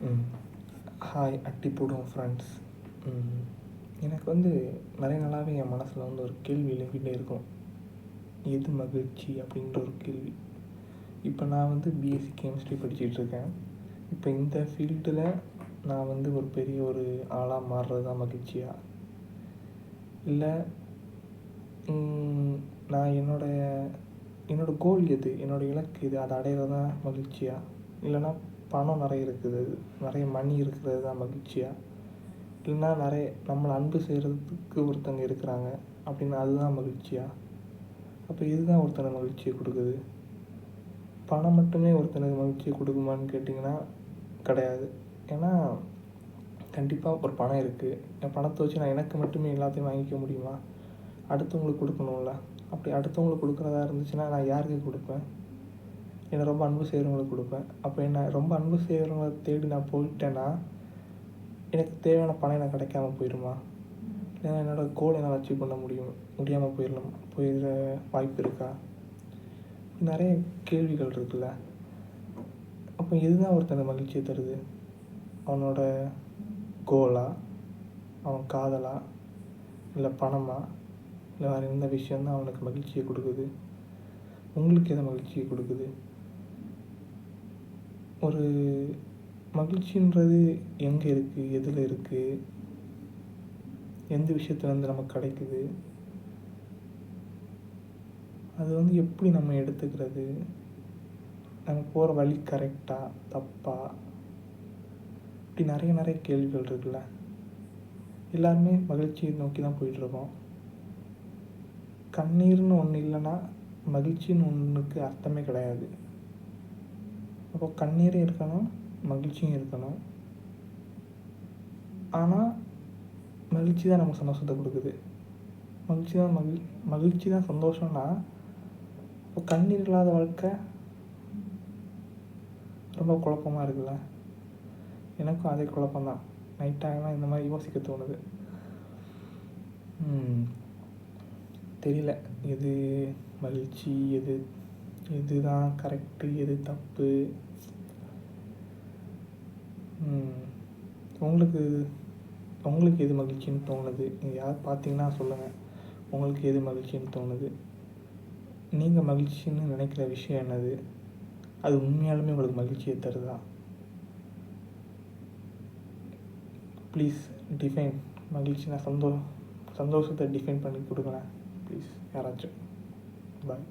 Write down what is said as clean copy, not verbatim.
ம் ஹாய் அட்டி போடுவோம் ஃப்ரெண்ட்ஸ். எனக்கு நிறைய நாளாகவே என் மனசில் ஒரு கேள்வி எழுப்பிகிட்டே இருக்கும். எது மகிழ்ச்சி அப்படின்ற ஒரு கேள்வி. இப்போ நான் பிஎஸ்சி கெமிஸ்ட்ரி படிச்சுட்ருக்கேன். இப்போ இந்த ஃபீல்டில் நான் ஒரு பெரிய ஒரு ஆளாக மாறுறது தான் மகிழ்ச்சியா, இல்லை நான் என்னோடய கோல் எது, என்னோடய இலக்கு எது, அதை அடையிறது தான் மகிழ்ச்சியா, இல்லைனா பணம் நிறைய இருக்குது, நிறைய மணி இருக்கிறது தான் மகிழ்ச்சியா, இல்லைன்னா நிறைய நம்மளை அன்பு செய்கிறதுக்கு ஒருத்தங்க இருக்கிறாங்க அப்படின்னு அதுதான் மகிழ்ச்சியா? அப்போ இதுதான் ஒருத்தனை மகிழ்ச்சியை கொடுக்குது. பணம் மட்டுமே ஒருத்தனுக்கு மகிழ்ச்சியை கொடுக்குமான்னு கேட்டிங்கன்னா கிடையாது. ஏன்னா கண்டிப்பாக ஒரு பணம் இருக்குது, என் பணத்தை வச்சு நான் எனக்கு மட்டுமே எல்லாத்தையும் வாங்கிக்க முடியுமா? அடுத்தவங்களுக்கு கொடுக்கணும்ல. அப்படி அடுத்தவங்களுக்கு கொடுக்குறதா இருந்துச்சுன்னா நான் யாருக்கு கொடுப்பேன்? என்னை ரொம்ப அன்பு செய்கிறவங்களுக்கு கொடுப்பேன். அப்போ என்னை ரொம்ப அன்பு செய்கிறவங்களை தேடி நான் போயிட்டேன்னா எனக்கு தேவையான பணம் எனக்கு கிடைக்காம போயிடுமா? ஏன்னா என்னோடய கோல் என்னால் அச்சீவ் பண்ண முடியாமல் போயிடுற வாய்ப்பு இருக்கா? நிறைய கேள்விகள் இருக்குல்ல. அப்போ எதுதான் ஒருத்தனை மகிழ்ச்சியை தருது? அவனோட கோலா, அவன் காதலா, இல்லை பணமா, இல்லை வேறு எந்த விஷயந்தான் அவனுக்கு மகிழ்ச்சியை கொடுக்குது? உங்களுக்கு எதை மகிழ்ச்சியை கொடுக்குது? ஒரு மகிழ்ச்சின்றது எங்கே இருக்குது, எதில் இருக்குது, எந்த விஷயத்துலேருந்து நமக்கு கிடைக்குது, அது எப்படி நம்ம எடுத்துக்கிறது, நம்ம போகிற வழி கரெக்டாக தப்பா, இப்படி நிறைய கேள்விகள் இருக்குல்ல. எல்லாருமே மகிழ்ச்சியை நோக்கி தான் போயிட்டுருக்கோம். கண்ணீர்னு ஒன்று இல்லைன்னா மகிழ்ச்சின்னு ஒன்றுக்கு அர்த்தமே கிடையாது. அப்போ கண்ணீரும் இருக்கணும், மகிழ்ச்சியும் இருக்கணும். ஆனால் மகிழ்ச்சி தான் நமக்கு சந்தோஷத்தை கொடுக்குது. மகிழ்ச்சி தான் சந்தோஷம்னா இப்போ கண்ணீர் இல்லாத வாழ்க்கை ரொம்ப குழப்பமாக இருக்குல்ல. எனக்கும் அதே குழப்பம்தான். நைட்டாகலாம் இந்த மாதிரி யோசிக்க தோணுது. தெரியல எது மகிழ்ச்சி, எதுதான் கரெக்டு, எது தப்பு. உங்களுக்கு எது மகிழ்ச்சின்னு தோணுது? நீங்கள் யார் பார்த்தீங்கன்னா சொல்லுங்கள், உங்களுக்கு எது மகிழ்ச்சின்னு தோணுது? நீங்கள் மகிழ்ச்சின்னு நினைக்கிற விஷயம் என்னது? அது உண்மையாலுமே உங்களுக்கு மகிழ்ச்சியை தருதா? ப்ளீஸ் டிஃபைன் மகிழ்ச்சினா சந்தோஷத்தை டிஃபைன் பண்ணி கொடுங்களேன் ப்ளீஸ் யாராச்சும். பாய்.